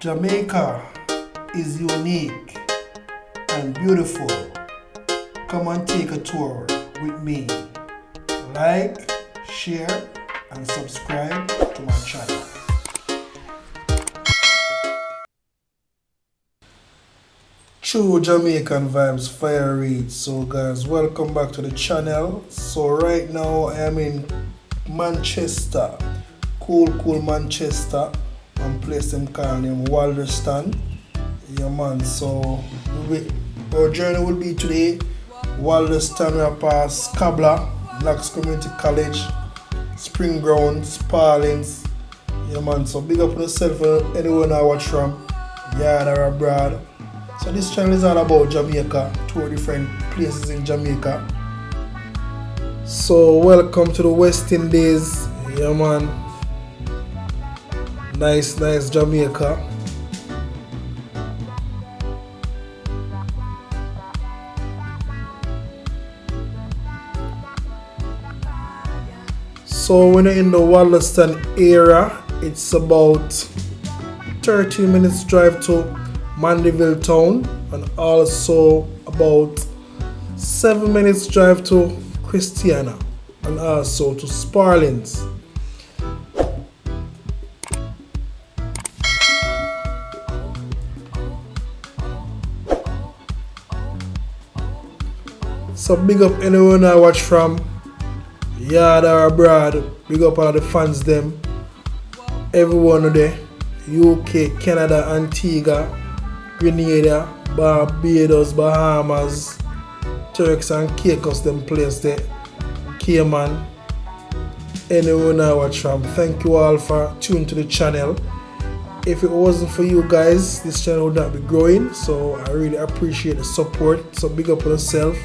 Jamaica is unique and beautiful. Come and take a tour with me. Like, share, and subscribe to my channel. True Jamaican Vibes, Fire Reid. So guys, welcome back to the channel. So right now I am in Manchester. Cool Manchester. One place them call name Walderston. Yeah man, so our journey will be today. Walderston, we are past Cobbla, Knox Community College, Spring Ground, Spalding. Yeah man, so big up on yourself and anyone I watch from, yard or abroad. So this channel is all about Jamaica, 2 different places in Jamaica. So welcome to the West Indies, yeah man. Nice Jamaica. So when you're in the Walderston area, it's about 30 minutes drive to Mandeville town and also about 7 minutes drive to Christiana and also to Spalding. So big up anyone I watch from, yard or abroad. Big up all the fans them. Everyone there. UK, Canada, Antigua, Grenada, Barbados, Bahamas, Turks and Caicos, them place there. Cayman. Anyone I watch from. Thank you all for tuning to the channel. If it wasn't for you guys, this channel would not be growing. So I really appreciate the support. So big up on yourself.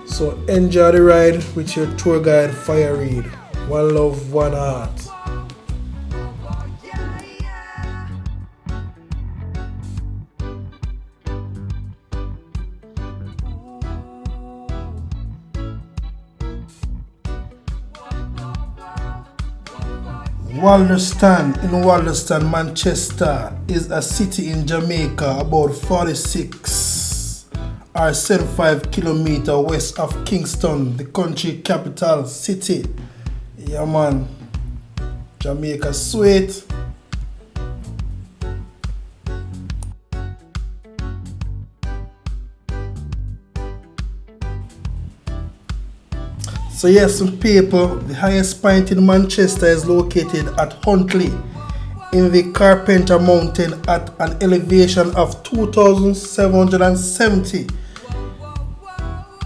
So enjoy the ride with your tour guide Fire Reid. One love, one heart. Walderston in Walderston, Manchester is a city in Jamaica about 46 or 75 kilometers west of Kingston, the country capital city. Yeah man, Jamaica sweet. So yes, some people, the highest point in Manchester is located at Huntley in the Carpenter Mountain at an elevation of 2,770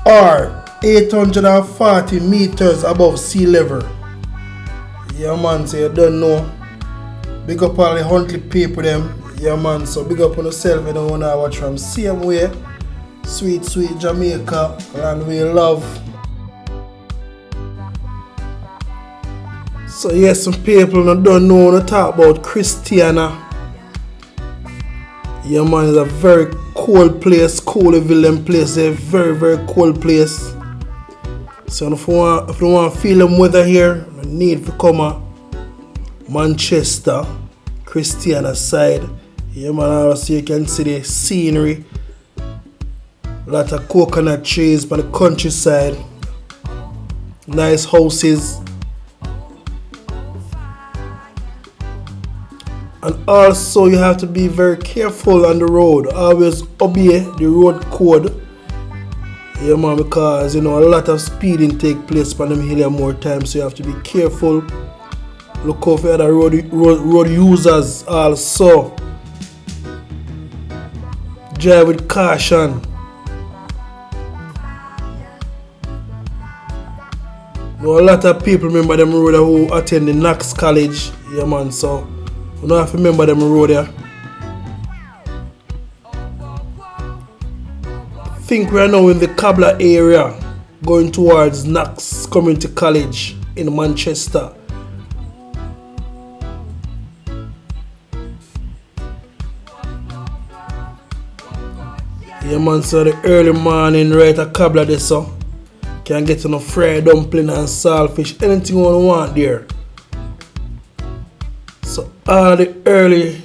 or 840 meters above sea level. Yeah man, so you don't know. Big up all the Huntley people them. Yeah man, so big up on yourself and don't wanna watch from same way. Sweet Jamaica, land we love. So yes, some people don't know to talk about Christiana. Yeah man, it's a very cold place, Coolville place, a very cold place. So if you want to feel the weather here, you need to come to Manchester, Christiana side. Yeah man, also you can see the scenery. A lot of coconut trees by the countryside. Nice houses. And also you have to be very careful on the road. Always obey the road code. Yeah man, because you know a lot of speeding take place on them hill more times, so you have to be careful. Look out for other road users also. Drive with caution. Now a lot of people remember them road who attend the Knox College. Yeah man, so you don't have to remember them road there. I think we are now in the Cobbla area, going towards Knox Community College in Manchester. Yeah man, so the early morning right at Cobbla there, so can get enough fried dumpling and saltfish, anything you want there. So all the early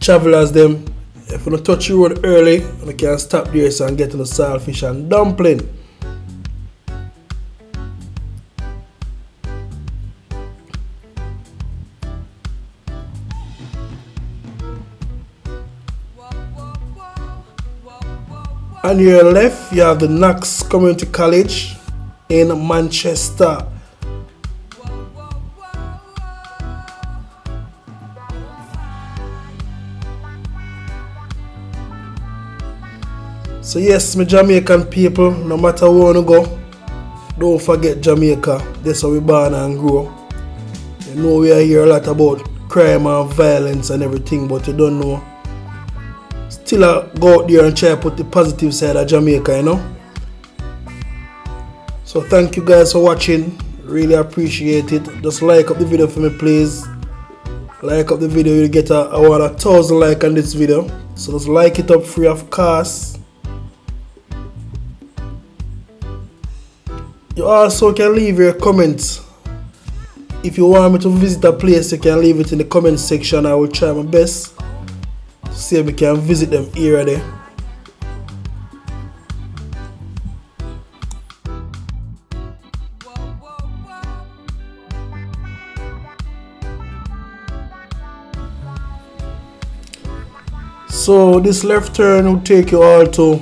travelers them, if you don't touch the road early, you can stop there so and get on the saltfish and dumpling. On your left, you have the Knox Community College in Manchester. So yes, my Jamaican people, no matter where you go, don't forget Jamaica. That's how we born and grow. You know we are hear a lot about crime and violence and everything, but you don't know. Still go out there and try to put the positive side of Jamaica, you know. So thank you guys for watching. Really appreciate it. Just like up the video for me, please. Like up the video, you get I want 1,000 likes on this video. So just like it up free of cost. You also can leave your comments. If you want me to visit a place, you can leave it in the comment section. I will try my best to see if we can visit them here or there. So this left turn will take you all to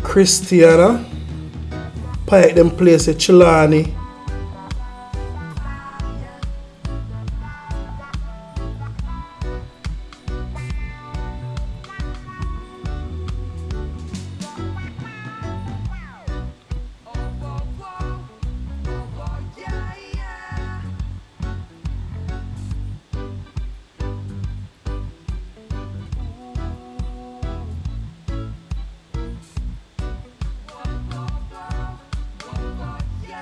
Christiana. Pike them place at Chilani.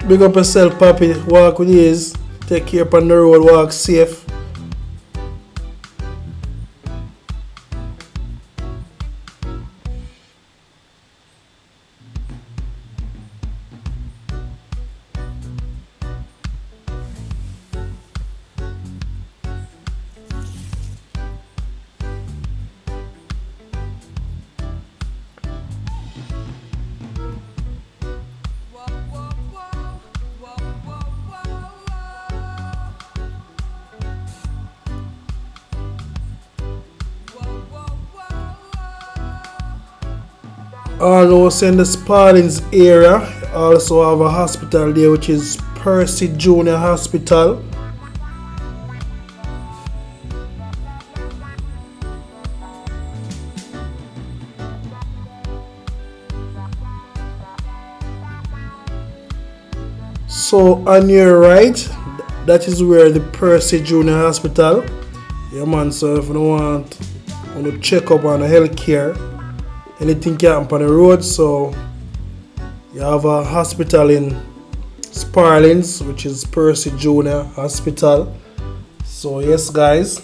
Big up yourself, Papi. Walk with ease. Take care upon the road. Walk safe. Also in the Spalding's area, also have a hospital there which is Percy Junior Hospital. So on your right, that is where the Percy Junior Hospital. Yeah man, so if you don't want to check up on the healthcare, anything can happen on the road, so you have a hospital in Spalding, which is Percy Junior Hospital. So yes guys.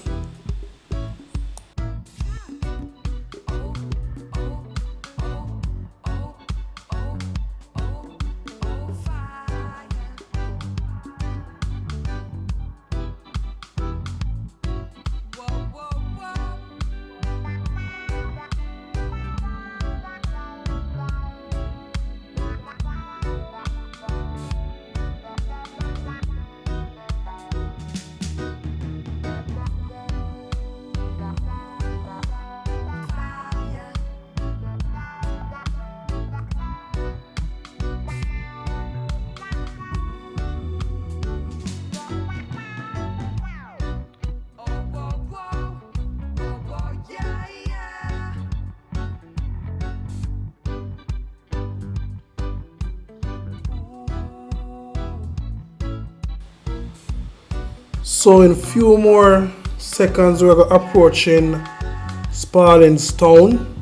So in a few more seconds we're approaching Spalding's town.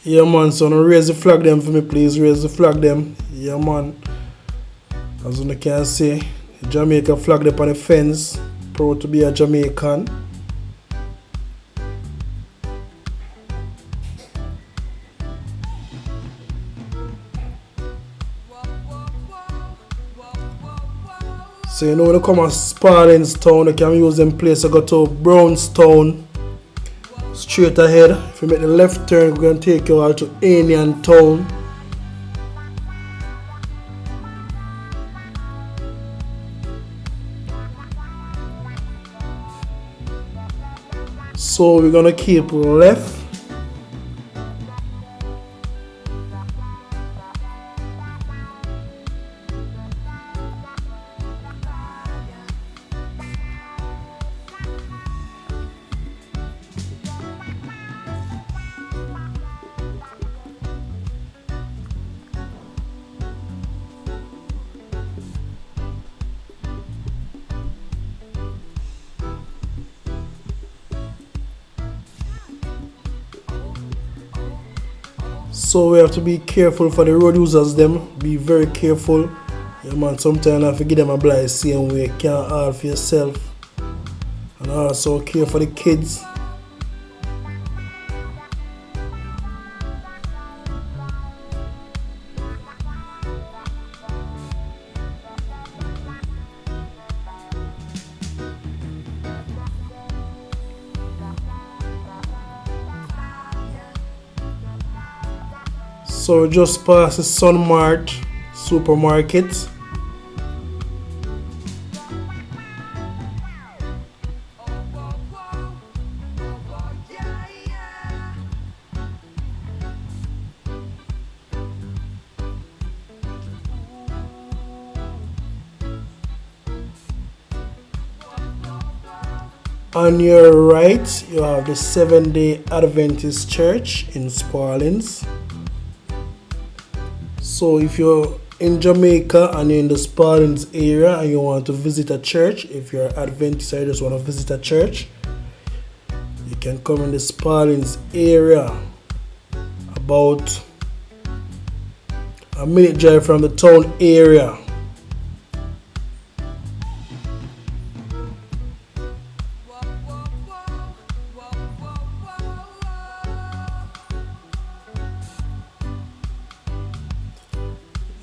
Yeah man, so now raise the flag them for me please, raise the flag them. Yeah man. As you can see, Jamaica flag up on the fence. Proud to be a Jamaican. So you know when you come to Spaldingstown, you can use them place to go to Brownstown. Straight ahead. If you make the left turn, we're going to take you out to Anian Town. So we're gonna keep left. So we have to be careful for the road users them. Be very careful. Yeah man, sometimes I have to give them a blind same way. Can't hard for yourself. And also care for the kids. So we just past the Sunmart supermarket. On your right, you have the Seventh-day Adventist Church in Spalding. So if you're in Jamaica and you're in the Spalding area and you want to visit a church, if you're Adventist or you just want to visit a church, you can come in the Spalding area. About a minute drive from the town area.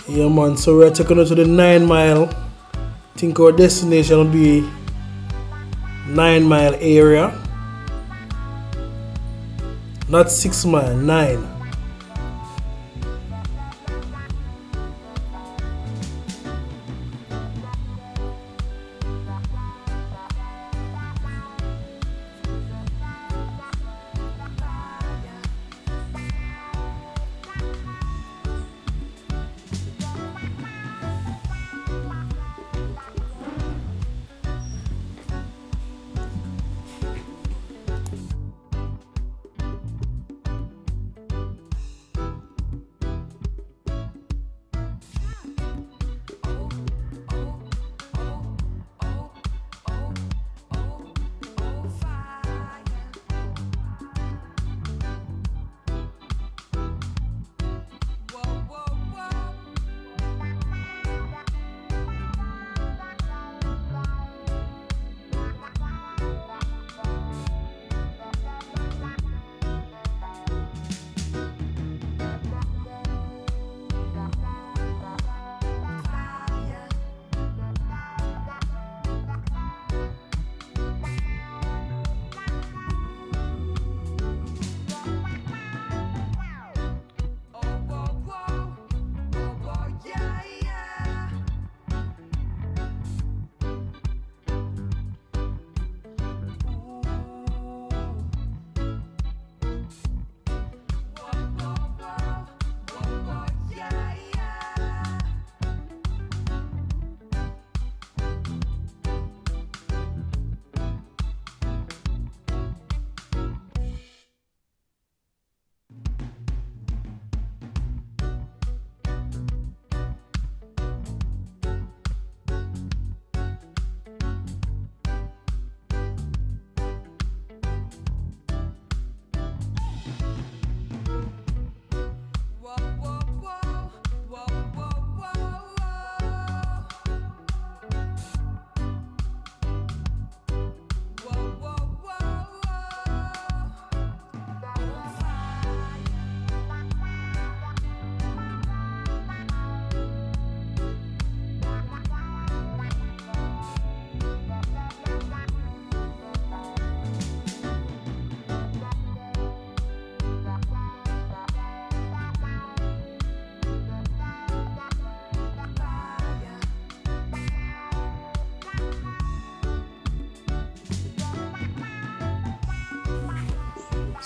Yeah man, so we're taking you to the 9 Mile. I think our destination will be 9 Mile area. Not 6 Mile, 9.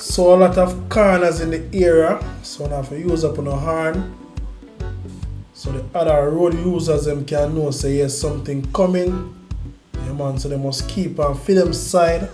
So a lot of corners in the area, so now if you use up on a horn, so the other road users them can know say yes something coming. Yeah man, so they must keep on film them side.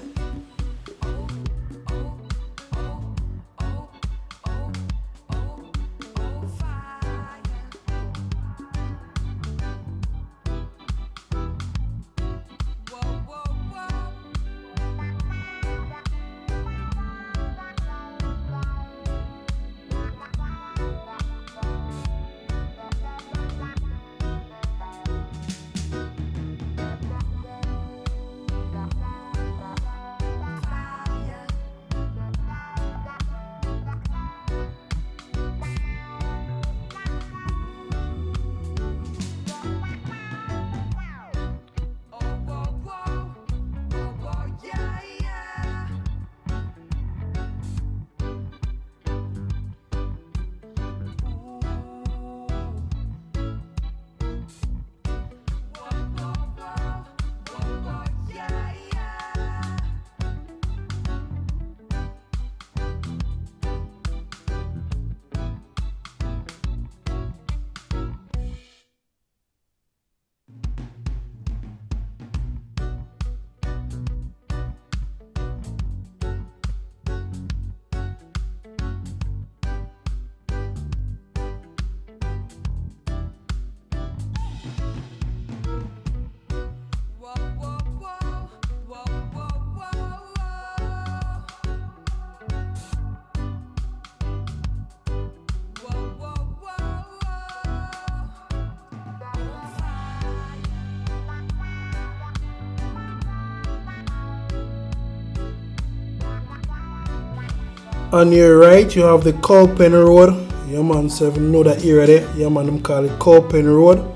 On your right, you have the Cobbla Road. Yeah man, so if you know that area there, yeah man, them call it Cobbla Road.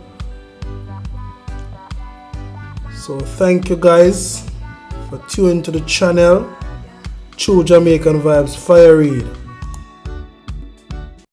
So thank you guys for tuning to the channel. True Jamaican Vibes, Fire Reid.